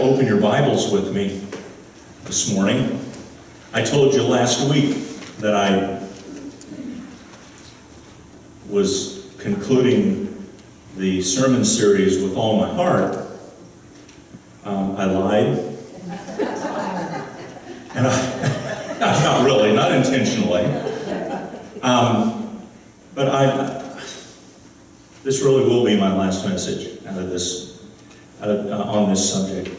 open your Bibles with me this morning. I told you last week that I was concluding the sermon series with all my heart. I lied. And not really, not intentionally. But this really will be my last message on this subject.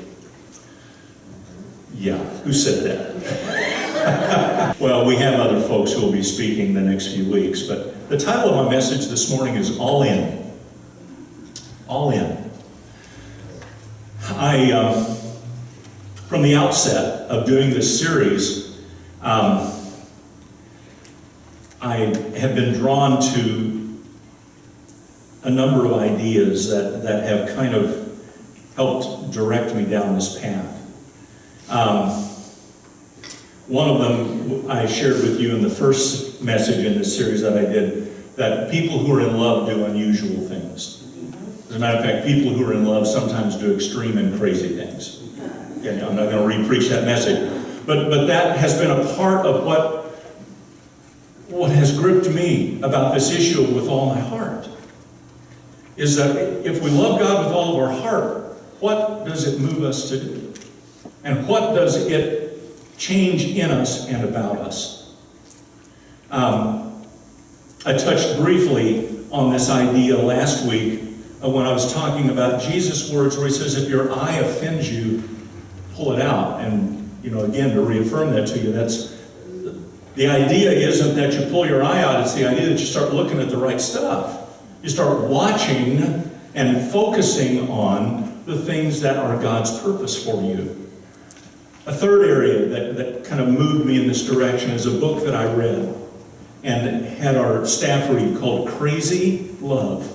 Yeah, who said that? Well, we have other folks who will be speaking the next few weeks, but the title of my message this morning is All In. All In. From the outset of doing this series, I have been drawn to a number of ideas that have kind of helped direct me down this path. One of them I shared with you in the first message in this series that I did, that people who are in love do unusual things. As a matter of fact, people who are in love sometimes do extreme and crazy things. Okay, I'm not going to re-preach that message. But that has been a part of what has gripped me about this issue with all my heart. Is that if we love God with all of our heart, what does it move us to do? And what does it change in us and about us? I touched briefly on this idea last week when I was talking about Jesus' words where he says, if your eye offends you, pull it out. And, again, to reaffirm that to you, the idea isn't that you pull your eye out, it's the idea that you start looking at the right stuff. You start watching and focusing on the things that are God's purpose for you. A third area that kind of moved me in this direction is a book that I read and had our staff read called Crazy Love.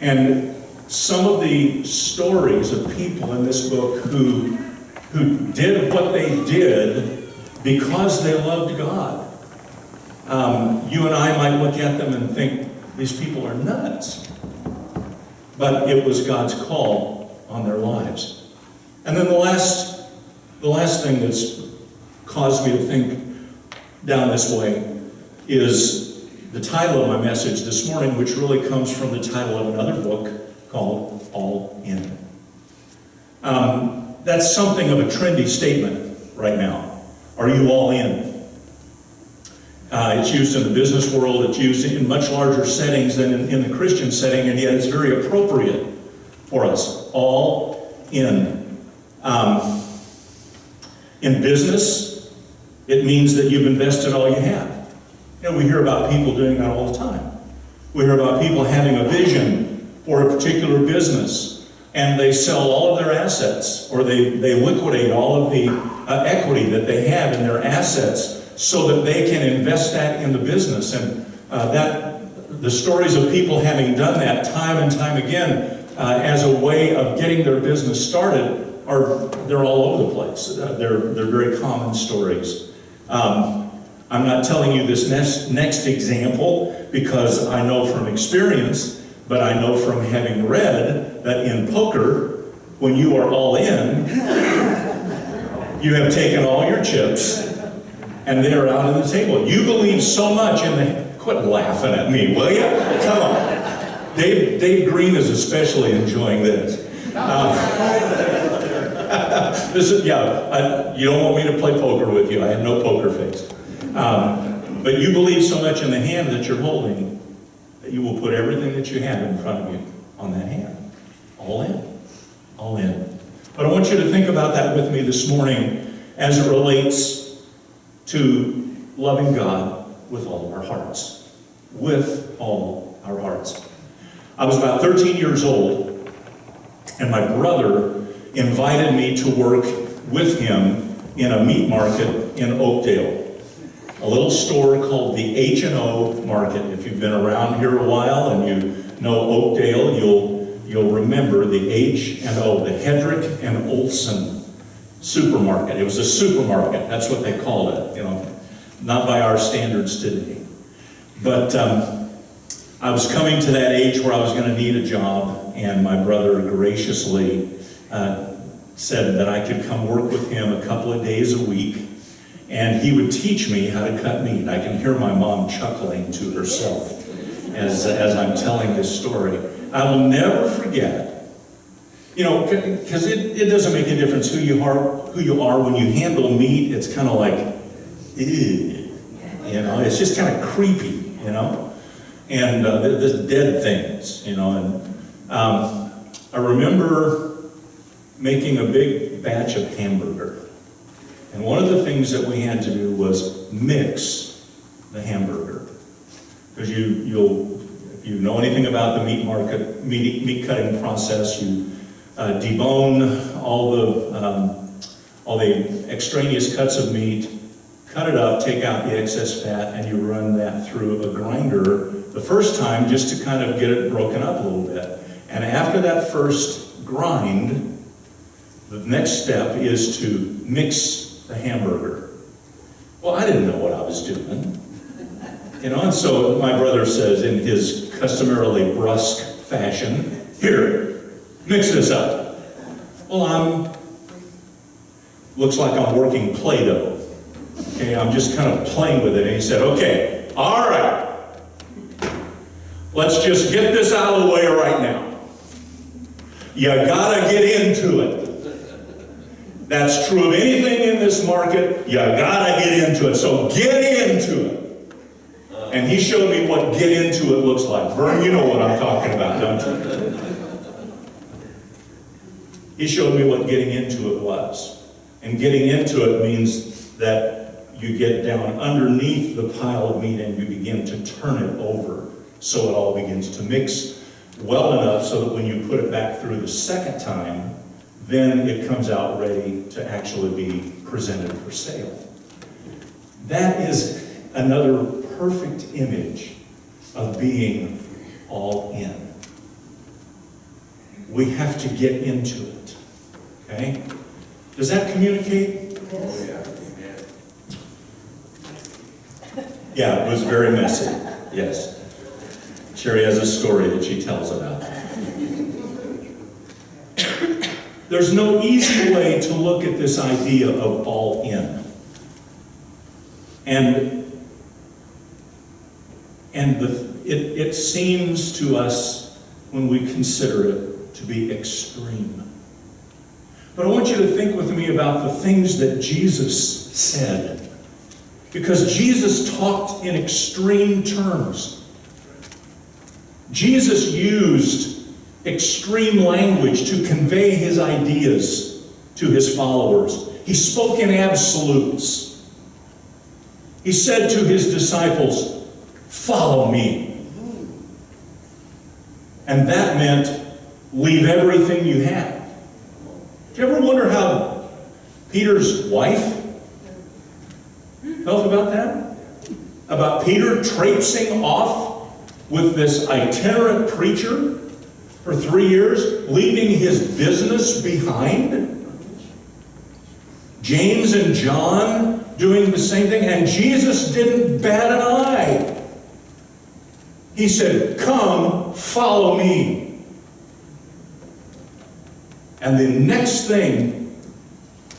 And some of the stories of people in this book who did what they did because they loved God. You and I might look at them and think, these people are nuts. But it was God's call on their lives. And then the last thing that's caused me to think down this way is the title of my message this morning, which really comes from the title of another book called All In. That's something of a trendy statement right now. Are you all in? It's used in the business world, it's used in much larger settings than in the Christian setting, and yet it's very appropriate for us. All in. In business, it means that you've invested all you have. We hear about people doing that all the time. We hear about people having a vision for a particular business, and they sell all of their assets, or they liquidate all of the equity that they have in their assets so that they can invest that in the business. And the stories of people having done that time and time again as a way of getting their business started they're all over the place. They're very common stories. I'm not telling you this next example because I know from experience, but I know from having read that in poker, when you are all in, you have taken all your chips and they are out on the table. You believe so much in the... Quit laughing at me, will you? Come on. Dave Green is especially enjoying this. You don't want me to play poker with you. I have no poker face. But you believe so much in the hand that you're holding that you will put everything that you have in front of you on that hand. All in. All in. But I want you to think about that with me this morning as it relates to loving God with all of our hearts. With all our hearts. I was about 13 years old, and my brother invited me to work with him in a meat market in Oakdale. A little store called the H&O Market. If you've been around here a while and you know Oakdale, you'll remember the H&O, the Hedrick and Olson supermarket. It was a supermarket, that's what they called it, not by our standards today. But I was coming to that age where I was going to need a job, and my brother graciously said that I could come work with him a couple of days a week, and he would teach me how to cut meat. I can hear my mom chuckling to herself as I'm telling this story. I will never forget, because it doesn't make a difference who you are when you handle meat. It's kind of like, ew, it's just kind of creepy, and the dead things, and I remember making a big batch of hamburger. And one of the things that we had to do was mix the hamburger. Because if you know anything about the meat cutting process, you debone all the extraneous cuts of meat, cut it up, take out the excess fat, and you run that through a grinder the first time just to kind of get it broken up a little bit. And after that first grind, the next step is to mix the hamburger. Well, I didn't know what I was doing. And so my brother says in his customarily brusque fashion, "Here, mix this up." Well, looks like I'm working Play-Doh. Okay, I'm just kind of playing with it. And he said, "Okay, all right. Let's just get this out of the way right now. You gotta get into it. That's true of anything in this market. You gotta get into it. So get into it." And he showed me what get into it looks like. Vern, you know what I'm talking about, don't you? He showed me what getting into it was. And getting into it means that you get down underneath the pile of meat and you begin to turn it over so it all begins to mix well enough so that when you put it back through the second time, then it comes out ready to actually be presented for sale. That is another perfect image of being all in. We have to get into it. Okay? Does that communicate? Oh, yeah. Yeah, it was very messy. Yes. Sherry has a story that she tells about that. There's no easy way to look at this idea of all in. And it seems to us, when we consider it, to be extreme. But I want you to think with me about the things that Jesus said. Because Jesus talked in extreme terms. Jesus used extreme language to convey his ideas to his followers. He spoke in absolutes. He said to his disciples, "Follow me." And that meant leave everything you have. Do you ever wonder how Peter's wife felt about that? About Peter traipsing off with this itinerant preacher for 3 years, leaving his business behind? James and John doing the same thing, and Jesus didn't bat an eye. He said, "Come, follow me." And the next thing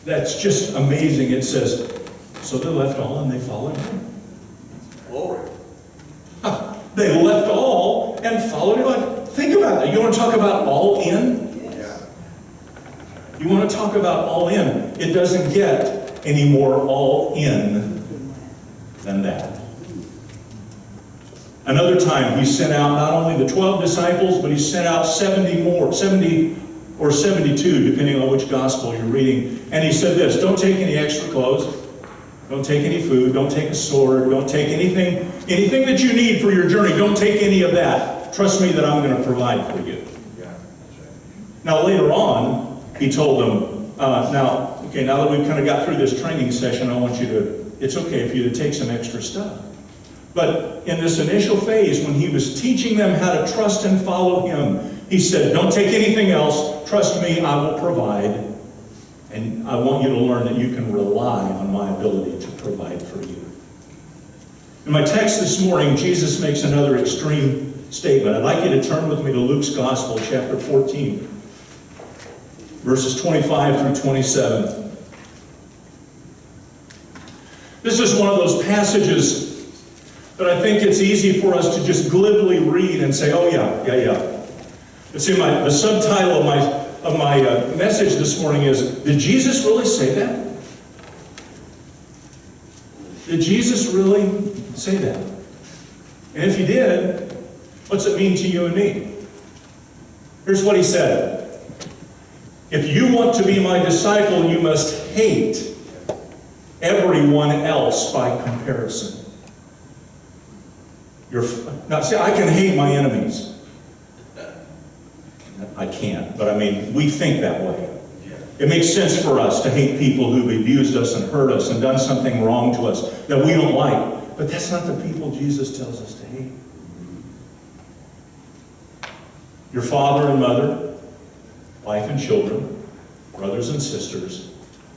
that's just amazing, it says, so they left all and they followed him. Glory. They left all and followed him. Think about that. You want to talk about all in? Yeah. You want to talk about all in? It doesn't get any more all in than that. Another time, he sent out not only the 12 disciples, but he sent out 70 more, 70 or 72, depending on which gospel you're reading. And he said this, don't take any extra clothes, don't take any food, don't take a sword, don't take anything that you need for your journey. Don't take any of that. Trust me that I'm going to provide for you. Yeah, that's right. Now later on, he told them, now that we've kind of got through this training session, I want you to, it's okay for you to take some extra stuff. But in this initial phase, when he was teaching them how to trust and follow him, he said, don't take anything else. Trust me, I will provide. And I want you to learn that you can rely on my ability to provide for you. In my text this morning, Jesus makes another extreme statement. I'd like you to turn with me to Luke's Gospel, chapter 14. verses 25 through 27. This is one of those passages that I think it's easy for us to just glibly read and say, oh yeah. It's in the subtitle of my message this morning is, did Jesus really say that? Did Jesus really say that? And if he did, what's it mean to you and me? Here's what he said. If you want to be my disciple, you must hate everyone else by comparison. Now, see, I can hate my enemies. I can't, but I mean, we think that way. It makes sense for us to hate people who've abused us and hurt us and done something wrong to us that we don't like. But that's not the people Jesus tells us to hate. Your father and mother, wife and children, brothers and sisters,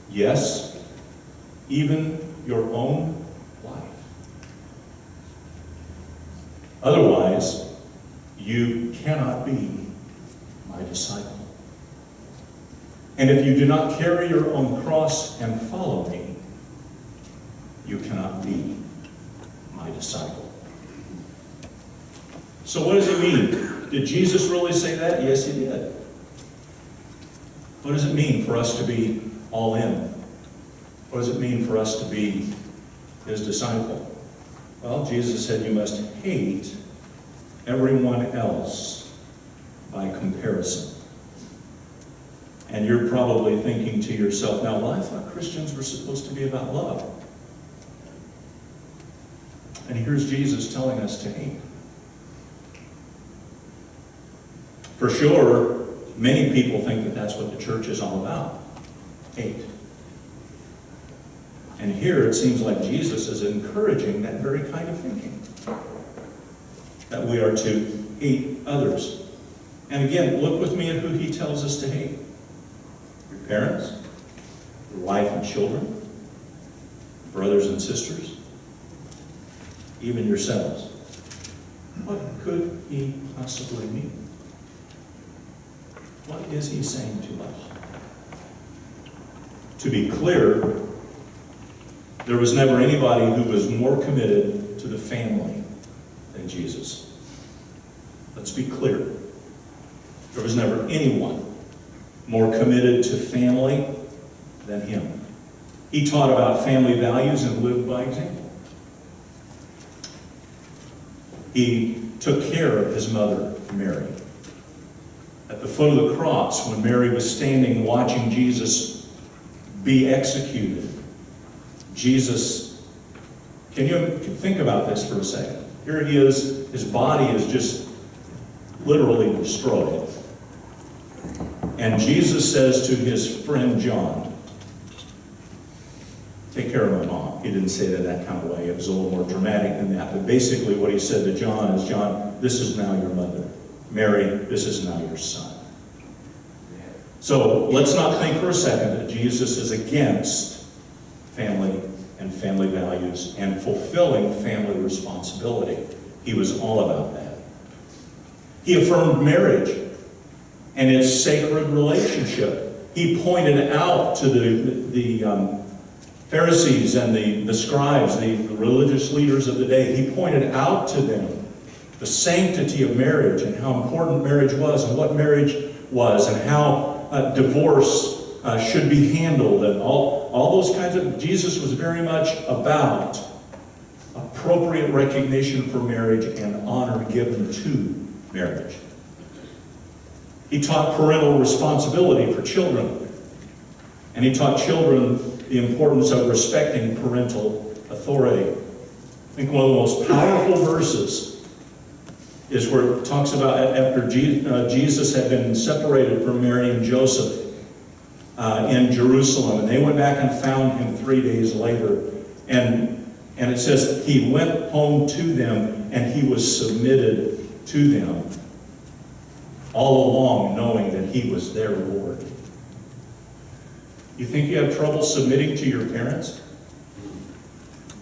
yes, even your own life. Otherwise, you cannot be my disciple. And if you do not carry your own cross and follow me, you cannot be my disciple. So what does it mean? Did Jesus really say that? Yes, he did. What does it mean for us to be all in? What does it mean for us to be his disciple? Well, Jesus said you must hate everyone else by comparison. And you're probably thinking to yourself, now, well, I thought Christians were supposed to be about love. And here's Jesus telling us to hate. For sure, many people think that that's what the church is all about. Hate. And here it seems like Jesus is encouraging that very kind of thinking. That we are to hate others. And again, look with me at who he tells us to hate. Your parents, your wife and children, brothers and sisters, even yourselves. What could he possibly mean? What is he saying to us? To be clear, there was never anybody who was more committed to the family than Jesus. Let's be clear. There was never anyone more committed to family than him. He taught about family values and lived by example. He took care of his mother, Mary. At the foot of the cross, when Mary was standing watching Jesus be executed, Jesus, can you think about this for a second? Here he is, his body is just literally destroyed. And Jesus says to his friend John, take care of my mom. He didn't say it in that kind of way. It was a little more dramatic than that. But basically what he said to John is, John, this is now your mother. Mary, this is now your son. So let's not think for a second that Jesus is against family and family values and fulfilling family responsibility. He was all about that. He affirmed marriage and its sacred relationship. He pointed out to the Pharisees and the scribes, the religious leaders of the day, he pointed out to them the sanctity of marriage and how important marriage was and what marriage was and how divorce should be handled and all those kinds of... Jesus was very much about appropriate recognition for marriage and honor given to marriage. He taught parental responsibility for children. And he taught children the importance of respecting parental authority. I think one of the most powerful verses is where it talks about after Jesus had been separated from Mary and Joseph in Jerusalem, and they went back and found him 3 days later. And it says he went home to them and he was submitted to them, all along knowing that he was their Lord. You think you have trouble submitting to your parents?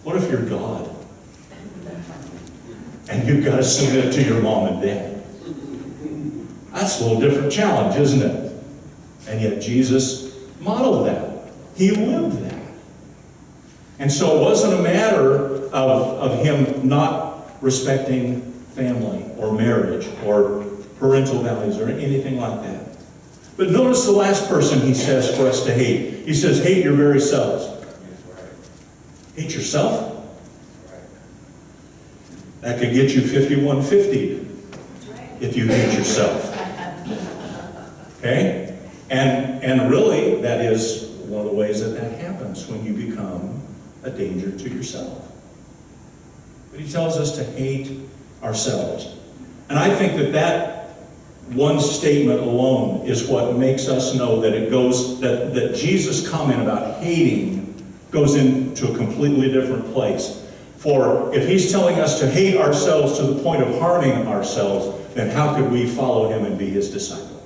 What if you're God? And you've got to submit to your mom and dad. That's a little different challenge, isn't it? And yet Jesus modeled that. He lived that. And so it wasn't a matter of him not respecting family or marriage or parental values or anything like that. But notice the last person he says for us to hate. He says, hate your very selves. Hate yourself? That could get you 5150 if you hate yourself. Okay? And really, that is one of the ways that happens when you become a danger to yourself. But he tells us to hate ourselves. And I think that one statement alone is what makes us know that it goes, that Jesus' comment about hating goes into a completely different place. For if he's telling us to hate ourselves to the point of harming ourselves, then how could we follow him and be his disciple?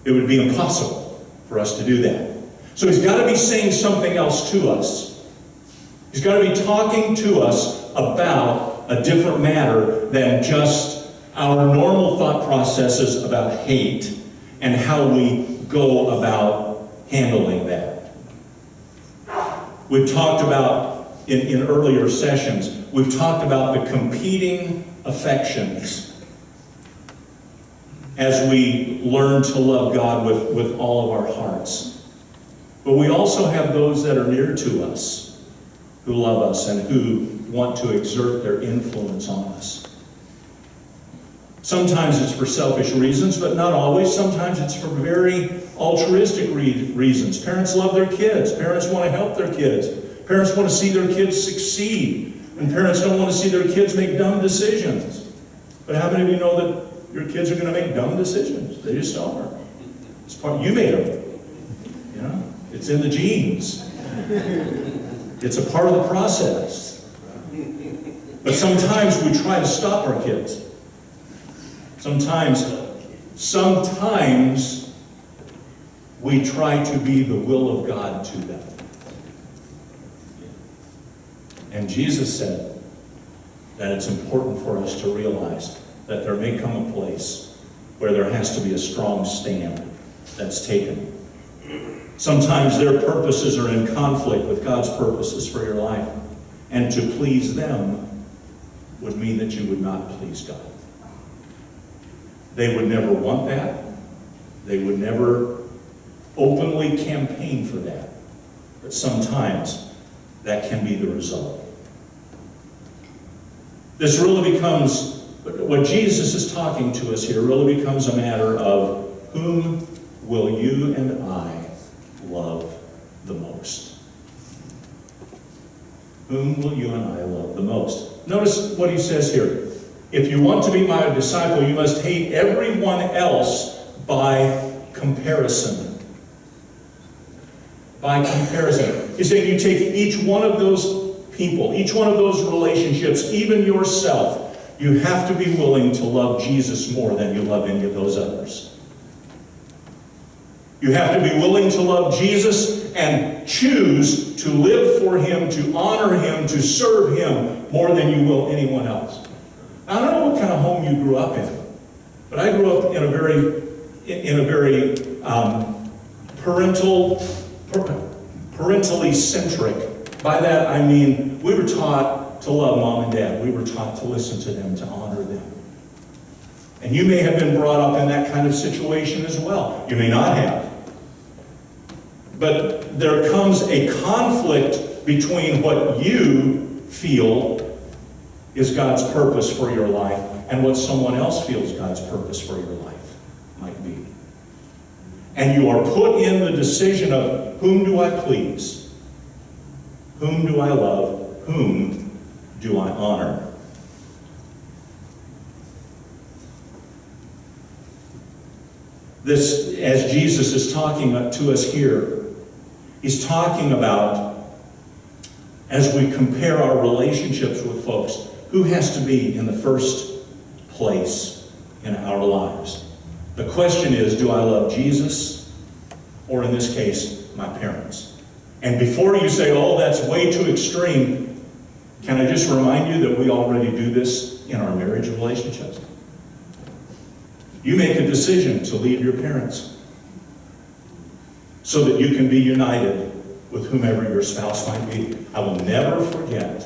It would be impossible for us to do that. So he's got to be saying something else to us. He's got to be talking to us about a different matter than just our normal thought processes about hate and how we go about handling that. We've talked about, in earlier sessions, we've talked about the competing affections as we learn to love God with all of our hearts. But we also have those that are near to us who love us and who want to exert their influence on us. Sometimes it's for selfish reasons, but not always. Sometimes it's for very altruistic reasons. Parents love their kids. Parents want to help their kids. Parents want to see their kids succeed. And parents don't want to see their kids make dumb decisions. But how many of you know that your kids are going to make dumb decisions? They just are. It's part, you made them. You know? It's in the genes. It's a part of the process. But sometimes we try to stop our kids. Sometimes we try to be the will of God to them. And Jesus said that it's important for us to realize that there may come a place where there has to be a strong stand that's taken. Sometimes their purposes are in conflict with God's purposes for your life. And to please them would mean that you would not please God. They would never want that. They would never openly campaign for that. But sometimes that can be the result. This really becomes, what Jesus is talking to us here really becomes a matter of whom will you and I love the most? Whom will you and I love the most? Notice what he says here. If you want to be my disciple, you must hate everyone else by comparison. By comparison. He's saying you take each one of those people, each one of those relationships, even yourself, you have to be willing to love Jesus more than you love any of those others. You have to be willing to love Jesus and choose to live for him, to honor him, to serve him more than you will anyone else. I don't know what kind of home you grew up in, but I grew up in a very parentally centric. By that I mean we were taught to love mom and dad. We were taught to listen to them, to honor them. And you may have been brought up in that kind of situation as well. You may not have. But there comes a conflict between what you feel is God's purpose for your life and what someone else feels God's purpose for your life might be. And you are put in the decision of whom do I please? Whom do I love? Whom do I honor? This, as Jesus is talking to us here, he's talking about, as we compare our relationships with folks, who has to be in the first place in our lives? The question is, do I love Jesus, or in this case, my parents? And before you say, oh, that's way too extreme, can I just remind you that we already do this in our marriage relationships? You make a decision to leave your parents. so that you can be united with whomever your spouse might be. I will never forget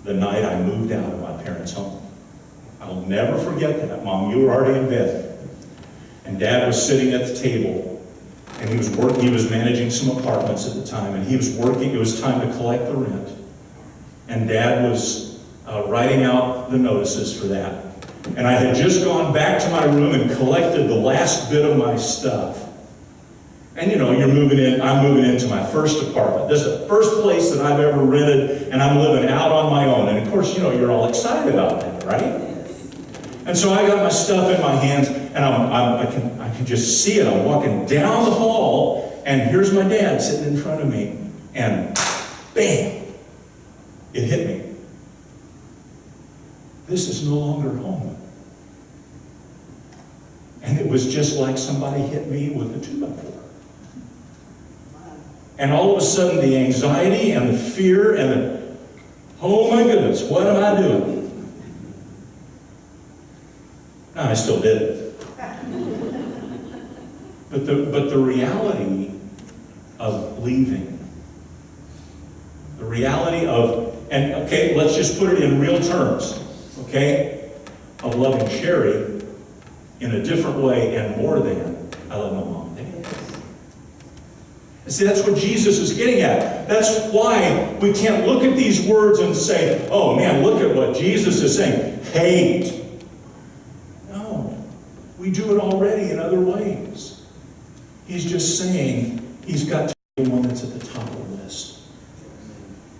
the night I moved out of my parents' home. I will never forget that. Mom, you were already in bed. And Dad was sitting at the table. And he was working. He was managing some apartments at the time. And he was working. It was time to collect the rent. And Dad was writing out the notices for that. And I had just gone back to my room and collected the last bit of my stuff. And you know, I'm moving into my first apartment. This is the first place that I've ever rented, and I'm living out on my own. And of course, you know, you're all excited about that, right? And so I got my stuff in my hands, and I can just see it. I'm walking down the hall, and here's my dad sitting in front of me, and bam, it hit me. This is no longer home. And it was just like somebody hit me with a 2x4. And all of a sudden, the anxiety and the fear and the, oh my goodness, what am I doing? No, I still did it. But the reality of leaving, the reality of, and okay, let's just put it in real terms, okay, of loving Sherry in a different way and more than I love my mom and dad. And see, that's what Jesus is getting at. That's why we can't look at these words and say, oh man, look at what Jesus is saying. Hate. No. We do it already in other ways. He's just saying he's got to be the one that's at the top of the list.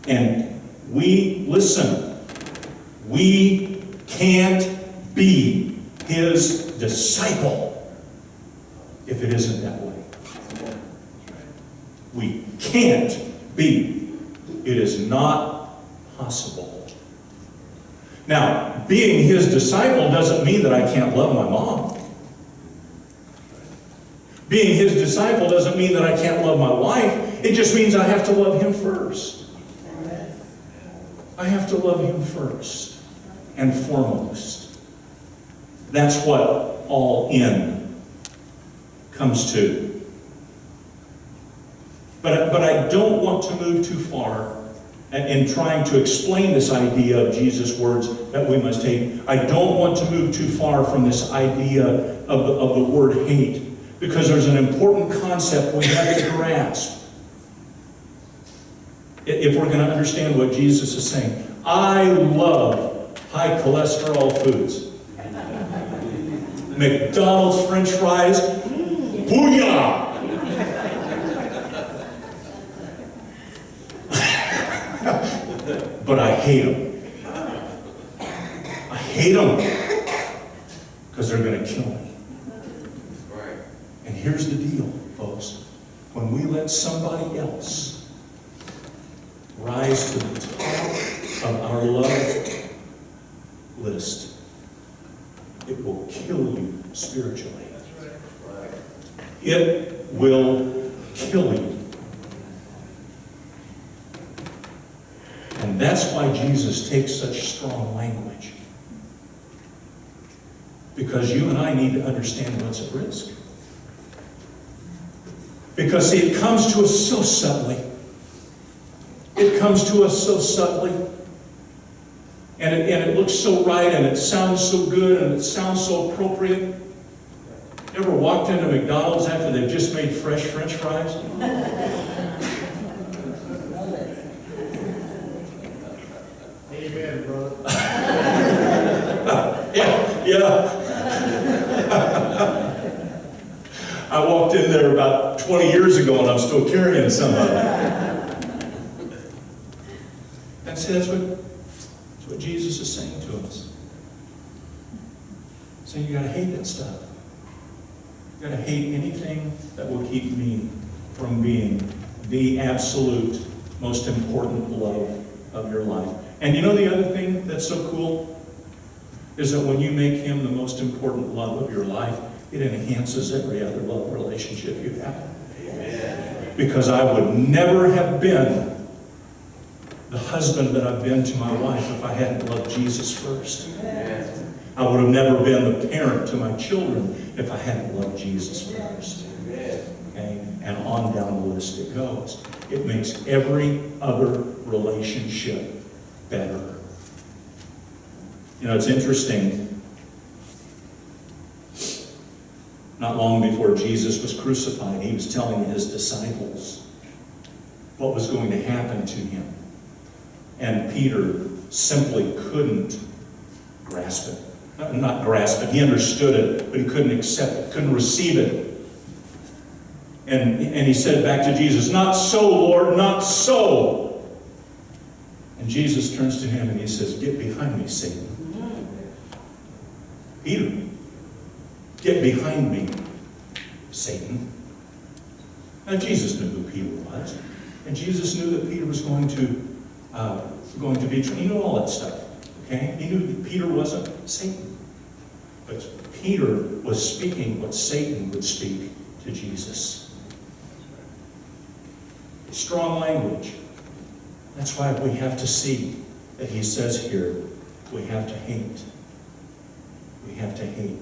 And listen, we can't be his disciple if it isn't that way. We can't be. It is not possible. Now, being his disciple doesn't mean that I can't love my mom. Being his disciple doesn't mean that I can't love my wife. It just means I have to love him first. I have to love him first and foremost. That's what all in comes to. But I don't want to move too far in trying to explain this idea of Jesus' words that we must hate. I don't want to move too far from this idea of the word hate, because there's an important concept we have to grasp if we're going to understand what Jesus is saying. I love high cholesterol foods. McDonald's French fries, booyah! But I hate them. I hate them because they're going to kill me. And here's the deal, folks. When we let somebody else rise to the top of our love list, it will kill you spiritually. It will kill you. And that's why Jesus takes such strong language. Because you and I need to understand what's at risk. Because, see, it comes to us so subtly. It comes to us so subtly. And it looks so right, and it sounds so good, and it sounds so appropriate. You ever walked into McDonald's after they've just made fresh French fries? Amen, brother. Yeah. I walked in there about 20 years ago, and I'm still carrying some of it. And see, that's what Jesus is saying to us. He's saying you got to hate that stuff. You got to hate anything that will keep me from being the absolute most important love of your life. And you know the other thing that's so cool is that when you make him the most important love of your life, it enhances every other love relationship you have. Amen. Because I would never have been the husband that I've been to my wife if I hadn't loved Jesus first. Amen. I would have never been the parent to my children if I hadn't loved Jesus first. Okay? And farthest it goes. It makes every other relationship better. You know, it's interesting. Not long before Jesus was crucified, he was telling his disciples what was going to happen to him. And Peter simply couldn't grasp it. Not grasp it, he understood it, but he couldn't accept it, couldn't receive it. And he said back to Jesus, "Not so, Lord, not so." And Jesus turns to him and he says, "Get behind me, Satan." Peter, get behind me, Satan. Now Jesus knew who Peter was. And Jesus knew that Peter was going to be, he knew all that stuff. Okay? He knew that Peter wasn't Satan. But Peter was speaking what Satan would speak to Jesus. Strong language. That's why we have to see that he says here, we have to hate. We have to hate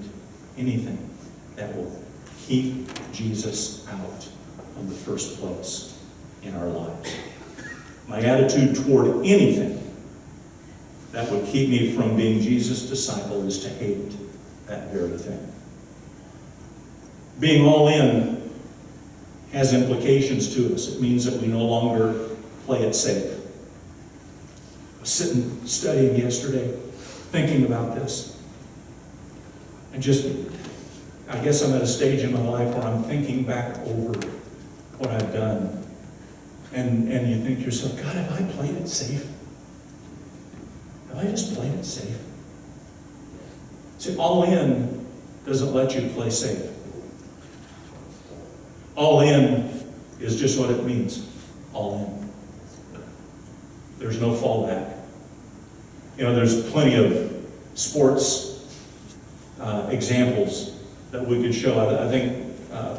anything that will keep Jesus out of the first place in our lives. My attitude toward anything that would keep me from being Jesus' disciple is to hate that very thing. Being all in has implications to us. It means that we no longer play it safe. I was sitting studying yesterday, thinking about this. And I guess I'm at a stage in my life where I'm thinking back over what I've done. And you think to yourself, God, have I played it safe? Have I just played it safe? See, all in doesn't let you play safe. All in is just what it means. All in. There's no fallback. You know, there's plenty of sports examples that we could show. I think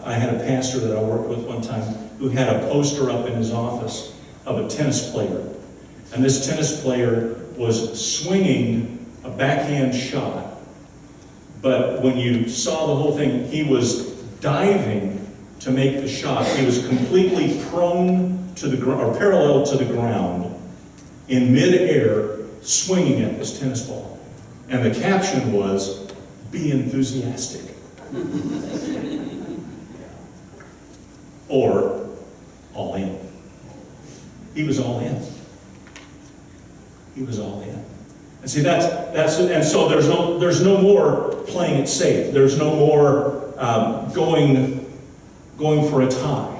I had a pastor that I worked with one time who had a poster up in his office of a tennis player. And this tennis player was swinging a backhand shot. But when you saw the whole thing, he was diving to make the shot. He was completely prone to the ground, or parallel to the ground, in midair, swinging at this tennis ball. And the caption was, "Be enthusiastic." Or, all in. He was all in. He was all in. And see, that's it. And so there's no more playing it safe. There's no more going for a tie.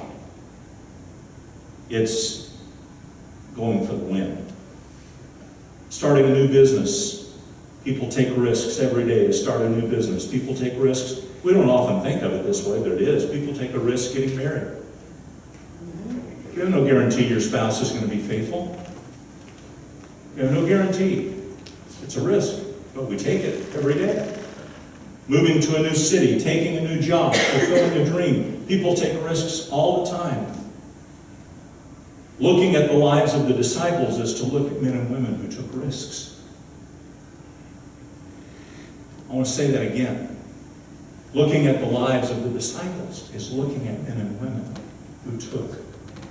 It's going for the win. Starting a new business. People take risks every day to start a new business. People take risks. We don't often think of it this way, but it is. People take a risk getting married. You have no guarantee your spouse is going to be faithful. You have no guarantee. It's a risk, but we take it every day. Moving to a new city, taking a new job, fulfilling a dream. People take risks all the time. Looking at the lives of the disciples is to look at men and women who took risks. I want to say that again. Looking at the lives of the disciples is looking at men and women who took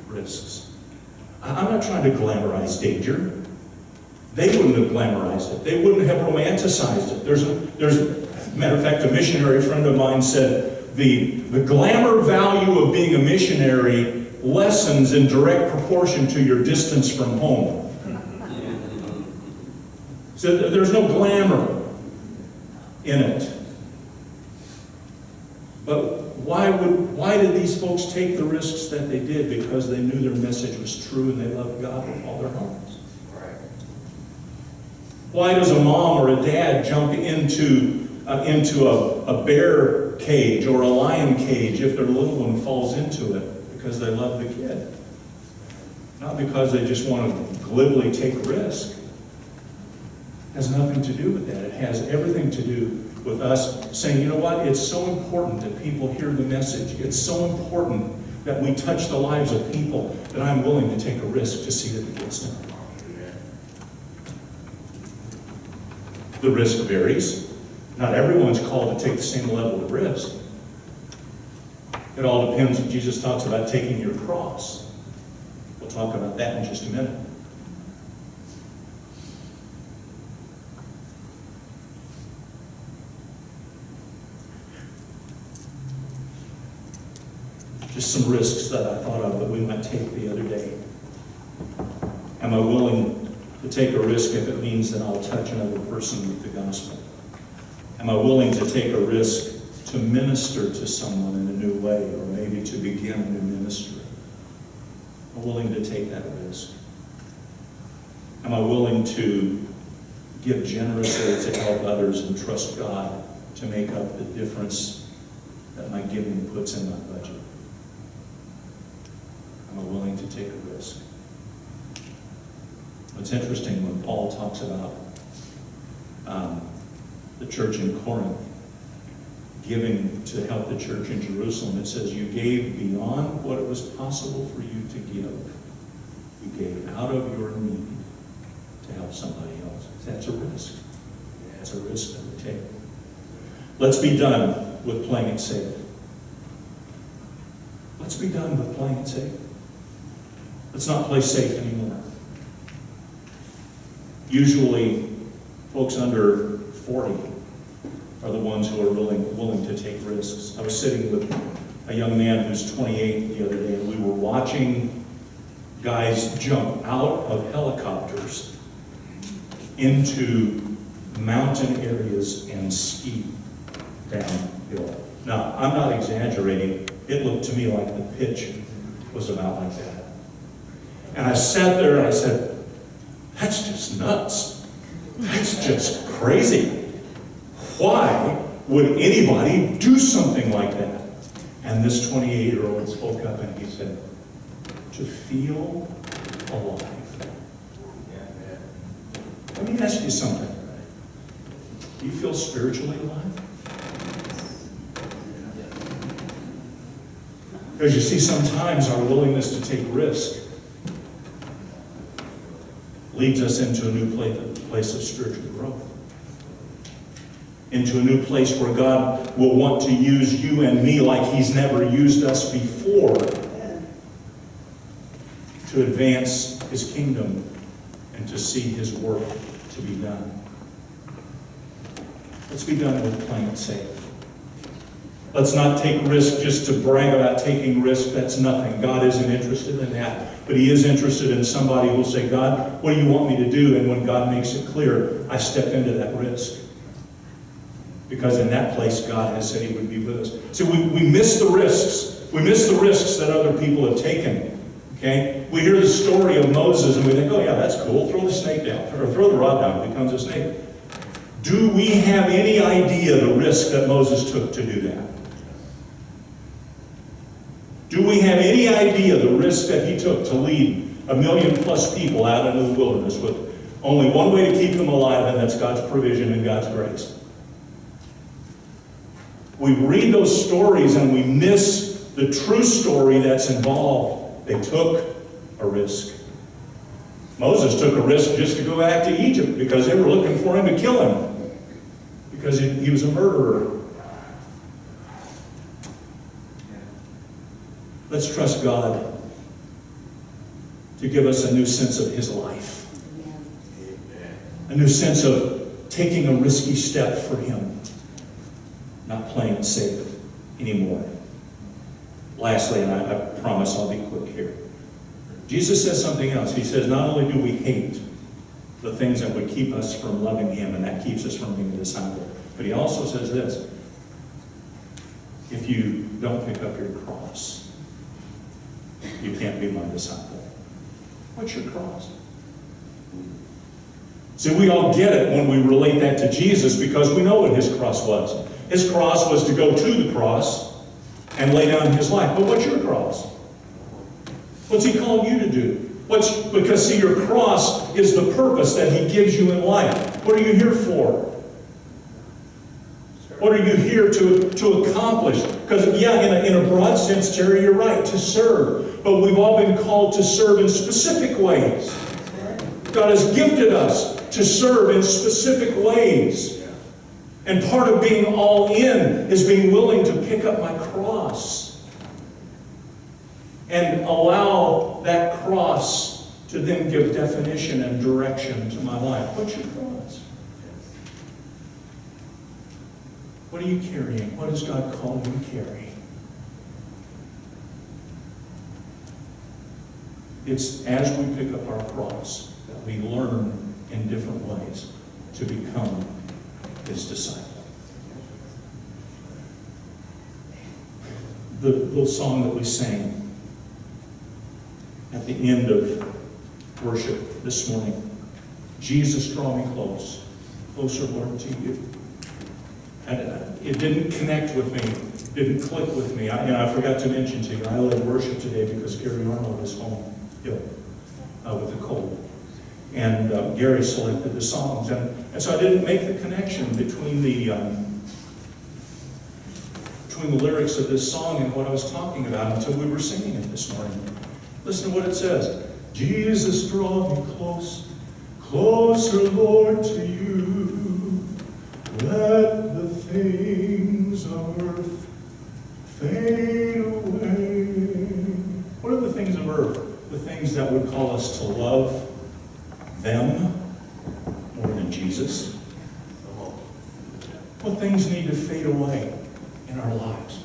risks. I'm not trying to glamorize danger. They wouldn't have glamorized it. They wouldn't have romanticized it. There's a matter of fact, a missionary friend of mine said, the glamour value of being a missionary lessens in direct proportion to your distance from home. So there's no glamour in it. But why did these folks take the risks that they did? Because they knew their message was true and they loved God with all their hearts. Why does a mom or a dad jump into a bear cage or a lion cage if their little one falls into it? Because they love the kid. Not because they just want to glibly take risk. It has nothing to do with that. It has everything to do with us saying, you know what, it's so important that people hear the message. It's so important that we touch the lives of people that I'm willing to take a risk to see that it gets done. The risk varies. Not everyone's called to take the same level of risk. It all depends. Jesus talks about taking your cross. We'll talk about that in just a minute. Just some risks that I thought of that we might take the other day. Am I willing to take a risk if it means that I'll touch another person with the gospel? Am I willing to take a risk to minister to someone in a new way, or maybe to begin a new ministry? Am I willing to take that risk? Am I willing to give generously to help others and trust God to make up the difference that my giving puts in my budget? Am I willing to take a risk? It's interesting when Paul talks about the church in Corinth giving to help the church in Jerusalem. It says, you gave beyond what it was possible for you to give. You gave out of your need to help somebody else. That's a risk. That's a risk that we take. Let's be done with playing it safe. Let's be done with playing it safe. Let's not play safe anymore. Usually, folks under 40 are the ones who are willing to take risks. I was sitting with a young man who's 28 the other day, and we were watching guys jump out of helicopters into mountain areas and ski downhill. Now, I'm not exaggerating. It looked to me like the pitch was about like that. And I sat there and I said, that's just nuts. That's just crazy. Why would anybody do something like that? And this 28-year-old spoke up and he said, to feel alive. Let me ask you something. Do you feel spiritually alive? Because you see, sometimes our willingness to take risk leads us into a new place of spiritual growth. Into a new place where God will want to use you and me like He's never used us before to advance His kingdom and to see His work to be done. Let's be done with playing it safe. Let's not take risk just to brag about taking risk. That's nothing. God isn't interested in that. But He is interested in somebody who will say, God, what do you want me to do? And when God makes it clear, I step into that risk. Because in that place, God has said He would be with us. So we miss the risks. We miss the risks that other people have taken. Okay? We hear the story of Moses and we think, oh yeah, that's cool. Throw the snake down. Or throw the rod down. It becomes a snake. Do we have any idea the risk that Moses took to do that? Do we have any idea the risk that he took to lead 1 million plus people out into the wilderness with only one way to keep them alive, and that's God's provision and God's grace? We read those stories and we miss the true story that's involved. They took a risk. Moses took a risk just to go back to Egypt because they were looking for him to kill him because he was a murderer. Let's trust God to give us a new sense of His life. A new sense of taking a risky step for Him. Not playing it safe anymore. Lastly, and I promise I'll be quick here. Jesus says something else. He says, not only do we hate the things that would keep us from loving Him, and that keeps us from being a disciple, but He also says this: if you don't pick up your cross, you can't be my disciple. What's your cross? See, we all get it when we relate that to Jesus because we know what His cross was. His cross was to go to the cross and lay down His life. But what's your cross? What's He called you to do? Because see, your cross is the purpose that He gives you in life. What are you here for? What are you here to accomplish? Because, yeah, in a broad sense, Terry, you're right, to serve. But we've all been called to serve in specific ways. God has gifted us to serve in specific ways. And part of being all in is being willing to pick up my cross and allow that cross to then give definition and direction to my life. What's your cross? What are you carrying? What does God call you to carry? It's as we pick up our cross that we learn in different ways to become His disciple. The little song that we sang at the end of worship this morning, Jesus, draw me close, closer, Lord, to you. And it didn't connect with me, didn't click with me. I forgot to mention to you, I led worship today because Gary Arnold is home ill with a cold. And Gary selected the songs. And so I didn't make the connection between the lyrics of this song and what I was talking about until we were singing it this morning. Listen to what it says. Jesus, draw me close, closer, Lord, to you. Let the things of earth fade away. What are the things of earth? The things that would call us to love them more than Jesus. What things need to fade away in our lives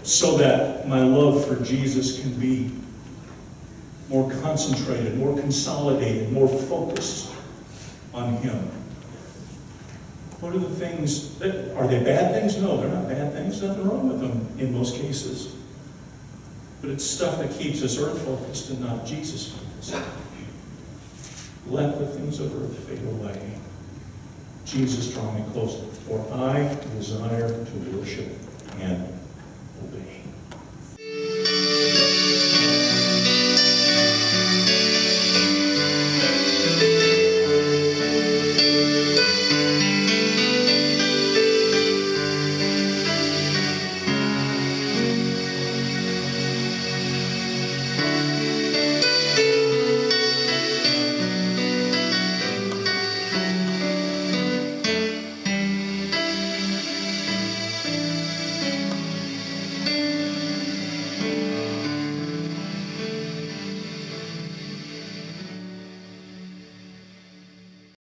so that my love for Jesus can be more concentrated, more consolidated, more focused on Him. What are the things that, are they bad things? No, they're not bad things. Nothing wrong with them in most cases. But it's stuff that keeps us earth-focused and not Jesus-focused. Let the things of earth fade away. Jesus, draw me closer, for I desire to worship and